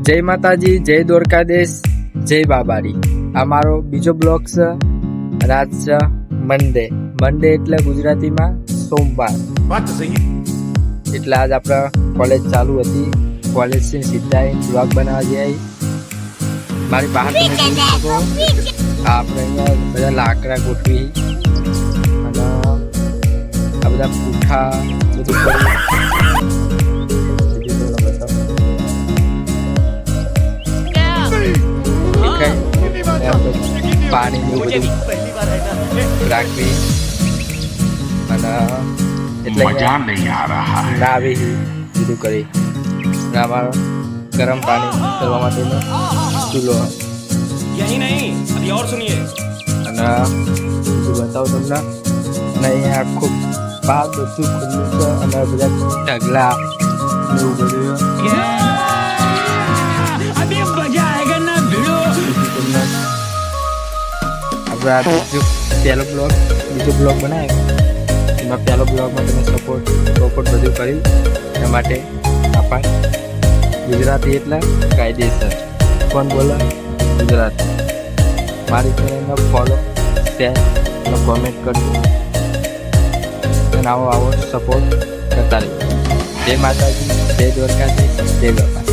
જય માતાજી, જય દ્વારકાધીશ, જય બાબારી. આ મારો બીજો બ્લોગ છે. રાત છે મંડે. મંડે એટલે ગુજરાતીમાં સોમવાર. એટલે આજ આપણે કોલેજ ચાલુ હતી. કોલેજથી સીધા બ્લોગ બનાવવા જઈએ. મારી બહાર તમે જોઈ શકો આપણે અહીંયા બધા લાકડા ગોઠવી અને આ બધા પૂઠા બધું પાણી બધું રાખવી અને એટલે નાવી બધું કરી અમારો ગરમ પાણી કરવા માટેનો ચૂલો અને બીજું બતાવું તમને. અને અહીંયા આખું બહાર બધું ખુલ્લું છે અને બધા ઢગલા એવું બધું પહેલો બ્લોગ બીજો બ્લોગ બનાવ્યો. એમાં પહેલો બ્લોગમાં તમે સપોર્ટ બધું કર્યું. એના માટે આપણે ગુજરાતી એટલે કાયદેસર. કોણ બોલે? ગુજરાતી. મારી ચેનલને ફોલો, શેર અને કોમેન્ટ કરજો અને આવો સપોર્ટ કરતા રહેજો. જય માતાજી, જય દ્વારકાધીશ, જય બાપા.